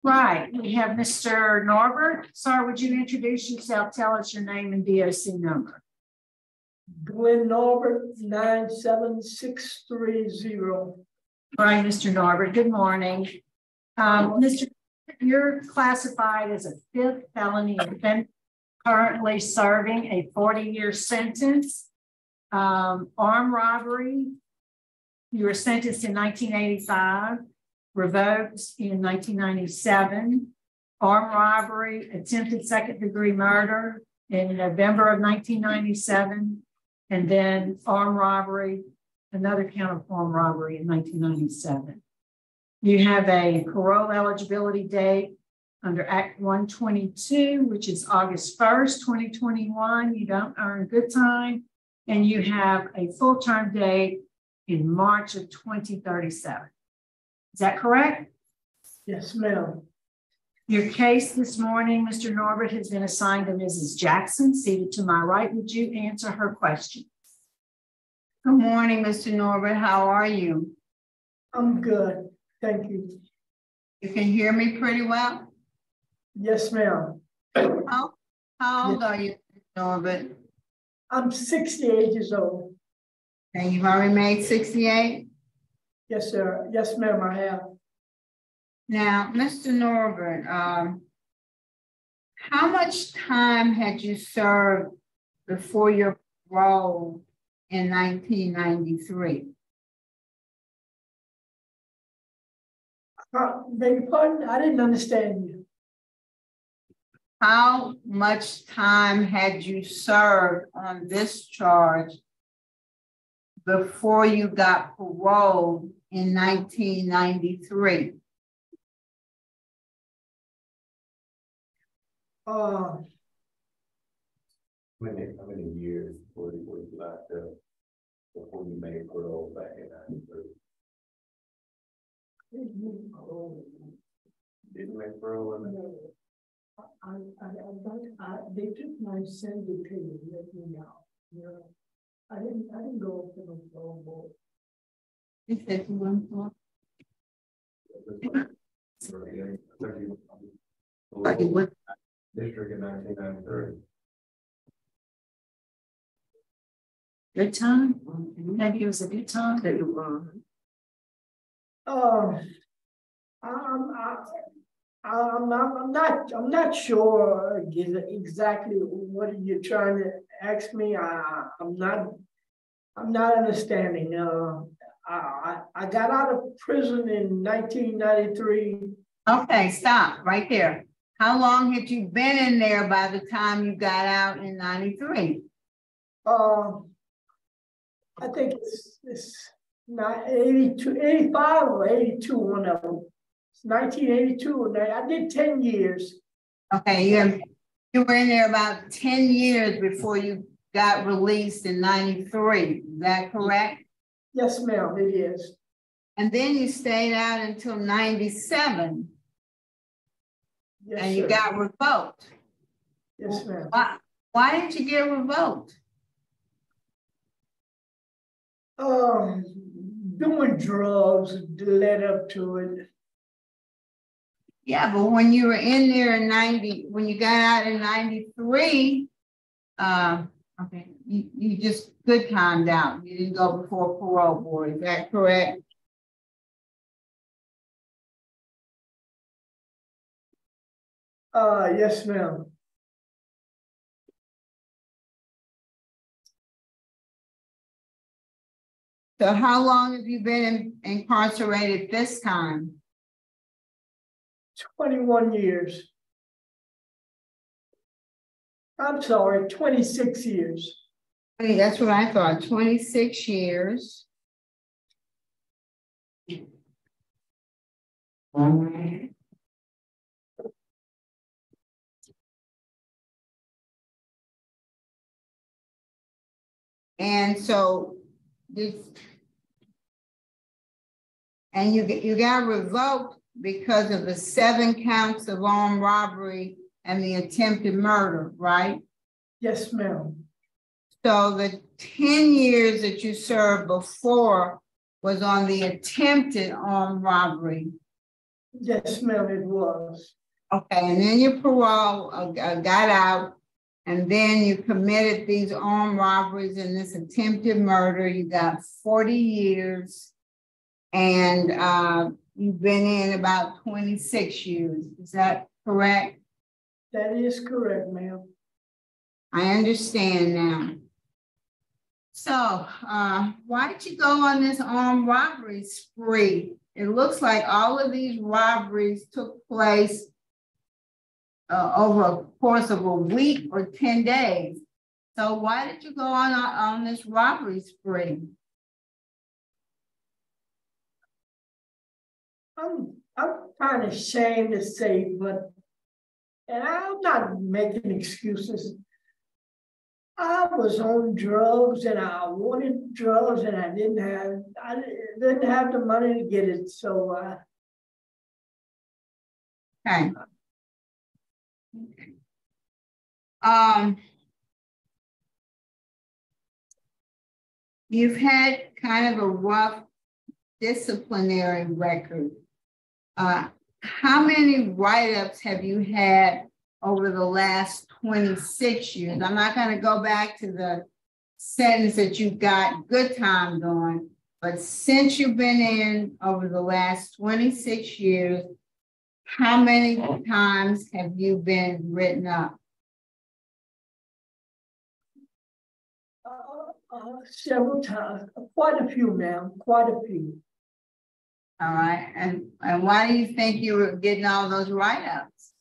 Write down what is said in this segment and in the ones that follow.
Right, we have Mr. Norbert. Sir, would you introduce yourself? Tell us your name and DOC number. Glenn Norbert, 97630. All right, Mr. Norbert, good morning. Mr. You're classified as a 5th felony offender, currently serving a 40-year sentence. Armed robbery, you were sentenced in 1985, revoked in 1997. Armed robbery, attempted second-degree murder in November of 1997, and then armed robbery, another count of armed robbery in 1997. You have a parole eligibility date under Act 122, which is August 1st, 2021. You don't earn good time, and you have a full-term date in March of 2037. Is that correct? Yes, ma'am. Your case this morning, Mr. Norbert, has been assigned to Mrs. Jackson, seated to my right. Would you answer her question? Good morning, Mr. Norbert. How are you? I'm good. Thank you. You can hear me pretty well? Yes, ma'am. How old are you, Mr. Norbert? I'm 68 years old. And you've already made 68? Yes, sir. Yes, ma'am, I have. Now, Mr. Norbert, how much time had you served before your parole in 1993? Beg your pardon? I didn't understand you. How much time had you served on this charge before you got paroled in 1993? How many years before you locked up before you made parole back in 93? Didn't make parole in they took my syndicate and let me out. You know, I didn't go to the parole board. You said you went for? District in 1993. Good time? Maybe it was a good time that you were. I'm not sure exactly what you're trying to ask me. I'm not understanding. I got out of prison in 1993. Okay, stop right there. How long had you been in there by the time you got out in 93? I think it's not 82, 85 or 82, one of them. It's 1982, and I did 10 years. Okay, you were in there about 10 years before you got released in 93. Is that correct? Yes, ma'am, it is. And then you stayed out until 97. Yes, and you got revoked. Yes, ma'am. Why did you get revoked? Doing drugs led up to it. Yeah, but when you were in there in 90, when you got out in 93, okay, you just good timed out. You didn't go before parole board. Is that correct? Yes, ma'am. So how long have you been incarcerated this time? 21 years. I'm sorry, 26 years. Hey, that's what I thought, 26 years. And so this, and you got revoked because of the 7 counts of armed robbery and the attempted murder, right? Yes, ma'am. So the 10 years that you served before was on the attempted armed robbery Yes, ma'am, it was. Okay, and then your parole got out, and then you committed these armed robberies and this attempted murder. You got 40 years, and you've been in about 26 years. Is that correct? That is correct, ma'am. I understand now. So, why did you go on this armed robbery spree? It looks like all of these robberies took place over a course of a week or 10 days. So why did you go on this robbery spree? I'm kind of ashamed to say, and I'm not making excuses. I was on drugs and I wanted drugs and I didn't have the money to get it. So Okay. You've had kind of a rough disciplinary record. How many write-ups have you had over the last 26 years? I'm not going to go back to the sentence that you got good time on, but since you've been in over the last 26 years, how many times have you been written up? Several times, quite a few, ma'am, quite a few. All right, and why do you think you were getting all those write-ups?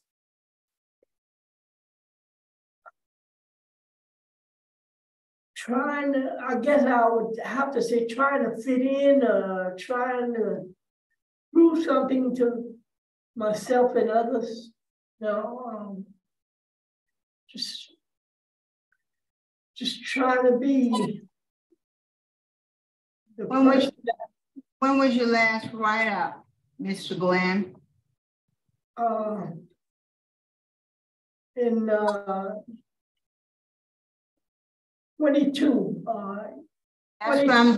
Trying to, I guess I would have to say, trying to fit in, trying to prove something to myself and others. Just trying to be the person. When was your last write-up, Mr. Glenn? In 22. That's what I'm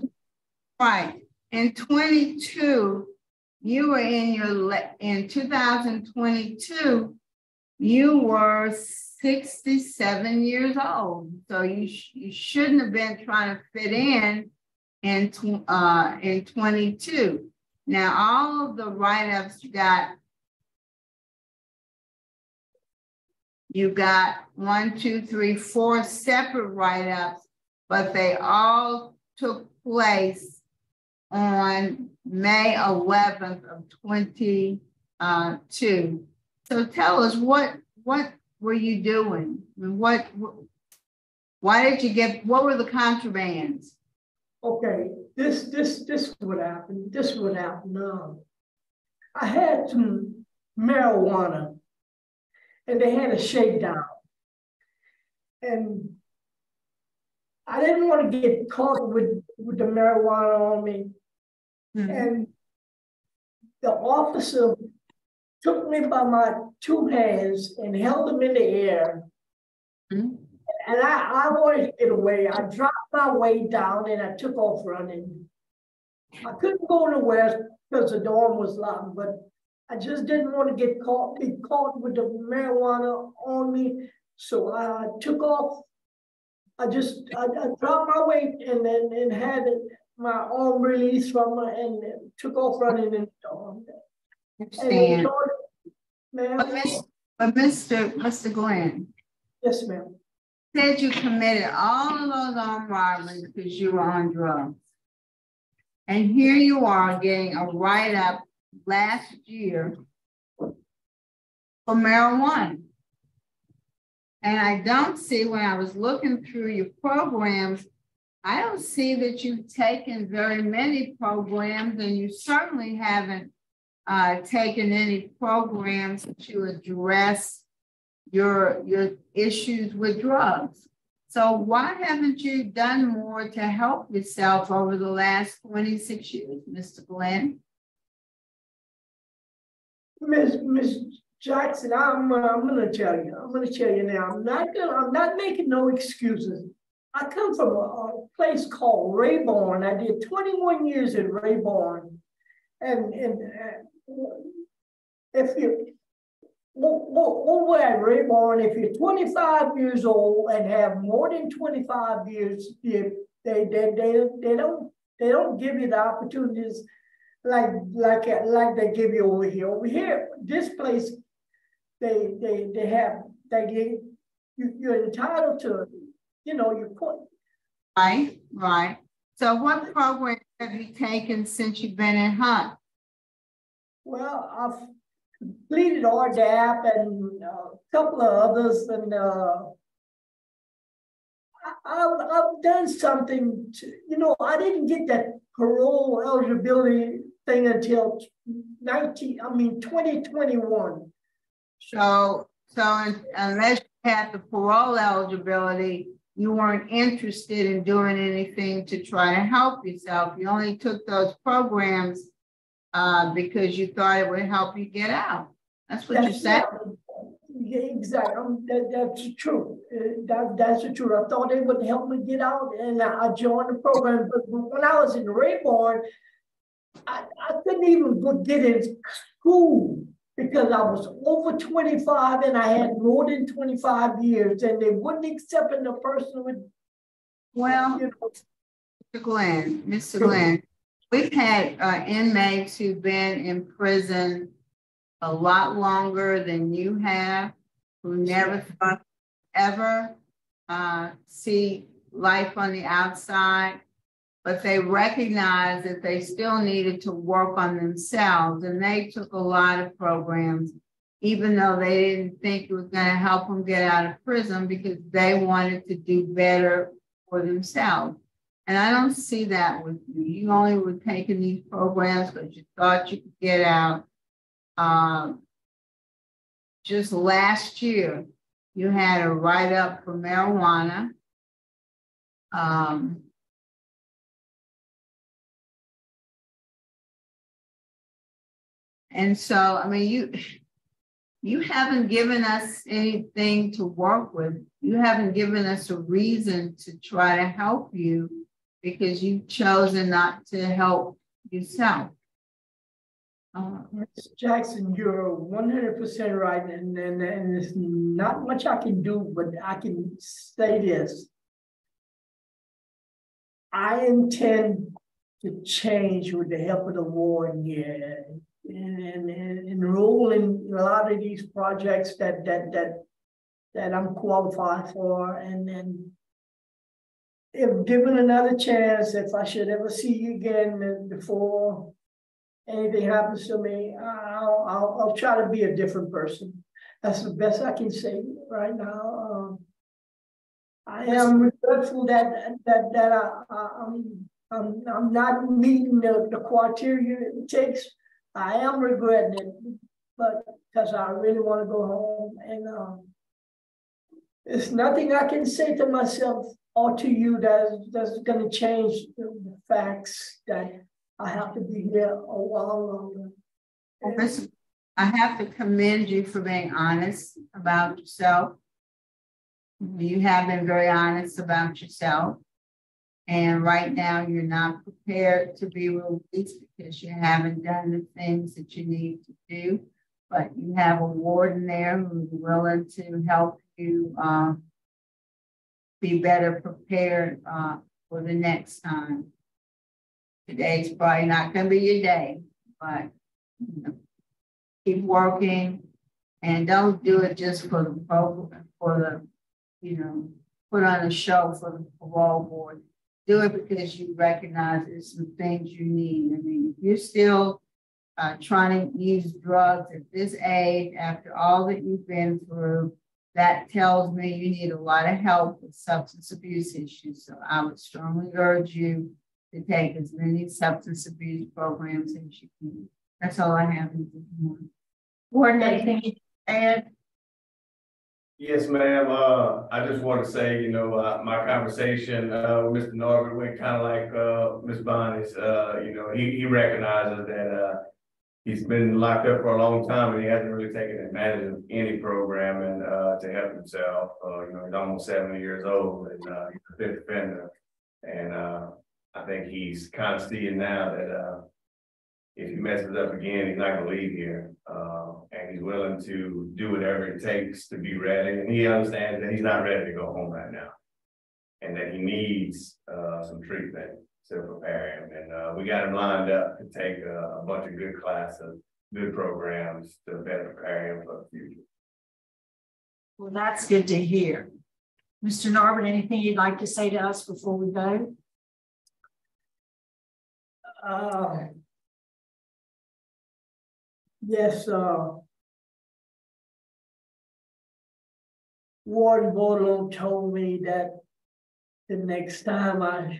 right. In 22, you were in 2022, you were 67 years old. So you shouldn't have been trying to fit in 22. Now, all of the write-ups you got 1, 2, 3, 4 separate write-ups, but they all took place on May 11th of 22. So tell us, what were you doing? Why did you what were the contrabands? Okay, this would happen. This would happen. I had some marijuana, and they had a shakedown, and I didn't want to get caught with the marijuana on me. Mm-hmm. And the officer took me by my 2 hands and held them in the air. Mm-hmm. And I wanted to get away. I dropped my way down and I took off running. I couldn't go nowhere because the door was locked, but I just didn't want to be caught with the marijuana on me. So I took off. I dropped my weight and had my arm released from her and took off running in the door. Understand. But Mr. Glenn. Yes, ma'am. Said you committed all of those armed robberies because you were on drugs. And here you are getting a write-up last year for marijuana. And I don't see, when I was looking through your programs, I don't see that you've taken very many programs, and you certainly haven't taken any programs to address your issues with drugs. So why haven't you done more to help yourself over the last 26 years, Mr. Glenn? Miss Jackson, I'm gonna tell you now. I'm not making no excuses. I come from a place called Rayborn. I did 21 years in Rayborn, and if you, over at Rayborn, if you're 25 years old and have more than 25 years, they don't give you the opportunities like they give you over here. Over here, this place, you're entitled to, you know, you put. Right, right. So what programs have you taken since you've been in Hunt? Well, I've completed RDAP and a couple of others, and I've done something to, you know, I didn't get that parole eligibility thing until 2021. So unless you had the parole eligibility, you weren't interested in doing anything to try to help yourself. You only took those programs because you thought it would help you get out. That's what you said. Yeah, exactly. That's true. That's the truth. I thought they would help me get out, and I joined the program. But when I was in Rayborn, I couldn't even get in school because I was over 25 and I had more than 25 years, and they wouldn't accept a person with. Well, you know, Mr. Glenn, we've had inmates who've been in prison a lot longer than you have, who never thought ever see life on the outside, but they recognized that they still needed to work on themselves, and they took a lot of programs, even though they didn't think it was going to help them get out of prison, because they wanted to do better for themselves. And I don't see that with you. You only were taking these programs because you thought you could get out. Just last year, you had a write-up for marijuana. And so, I mean, you haven't given us anything to work with. You haven't given us a reason to try to help you because you've chosen not to help yourself. Jackson, you're 100% right, and there's not much I can do, but I can say this. I intend to change with the help of the Lord here and enroll in a lot of these projects that I'm qualified for, and then if given another chance, if I should ever see you again before anything happens to me, I'll try to be a different person. That's the best I can say right now. I am regretful that I'm not meeting the criteria it takes. I am regretting it, but because I really want to go home, and there's nothing I can say to myself or to you that's going to change the facts that I have to be here a while longer. I have to commend you for being honest about yourself. You have been very honest about yourself. And right now you're not prepared to be released because you haven't done the things that you need to do. But you have a warden there who's willing to help you be better prepared for the next time. Today's probably not going to be your day, but you know, keep working, and don't do it just for the program, put on a show for the parole board. Do it because you recognize there's some things you need. I mean, if you're still trying to use drugs at this age, after all that you've been through, that tells me you need a lot of help with substance abuse issues. So I would strongly urge you to take as many substance abuse programs as you can. That's all I have. Warden, anything you add? Yes, ma'am. I just want to say, my conversation with Mr. Norbert went kind of like Ms. Bonnie's. He recognizes that he's been locked up for a long time and he hasn't really taken advantage of any programming to help himself. He's almost 70 years old and he's a fifth offender. And I think he's kind of seeing now that if he messes up again, he's not going to leave here. and he's willing to do whatever it takes to be ready. And he understands that he's not ready to go home right now, and that he needs some treatment to prepare him. And we got him lined up to take a bunch of good classes, good programs to better prepare him for the future. Well, that's good to hear. Mr. Norbert, anything you'd like to say to us before we go? Yes, Warden Bordelon told me that the next time I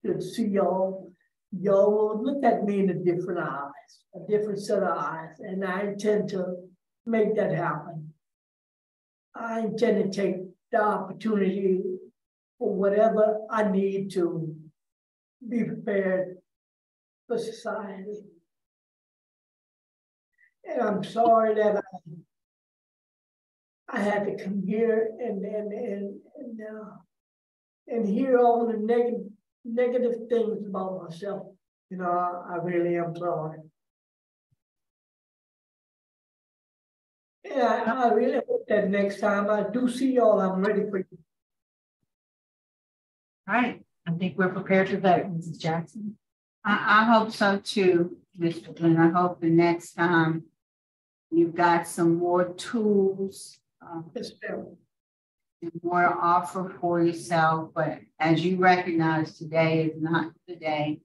should see y'all will look at me in a different eyes, a different set of eyes, and I intend to make that happen. I intend to take the opportunity for whatever I need to be prepared for society. And I'm sorry that I had to come here and hear all the negative things about myself. You know, I really am sorry. And I really hope that next time I do see y'all, I'm ready for you. All right. I think we're prepared to vote, Mrs. Jackson. I hope so too, Mr. Glenn. I hope the next time you've got some more tools and more to offer for yourself. But as you recognize, today is not the day.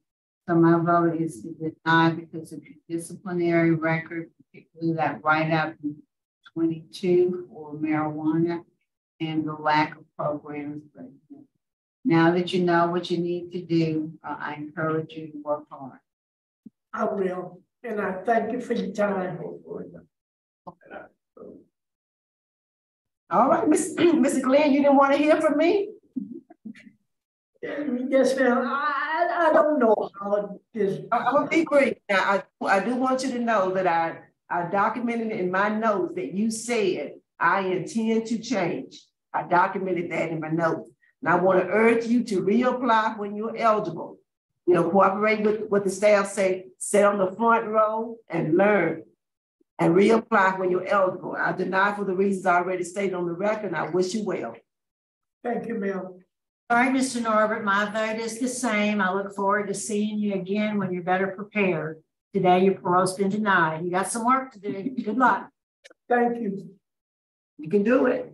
So my vote is to deny because of your disciplinary record, particularly that write-up in 22 for marijuana and the lack of programs. But now that you know what you need to do, I encourage you to work hard. I will, and I thank you for your time. All right, Mr. Glenn, you didn't want to hear from me? Yes, ma'am. I don't know how this. I'm gonna be brief. Now, I do want you to know that I documented in my notes that you said I intend to change. I documented that in my notes. And I want to urge you to reapply when you're eligible. You know, cooperate with what the staff say, sit on the front row and learn. And reapply when you're eligible. I deny for the reasons I already stated on the record, and I wish you well. Thank you, ma'am. All right, Mr. Norbert, my vote is the same. I look forward to seeing you again when you're better prepared. Today, your parole's been denied. You got some work to do. Good luck. Thank you. You can do it.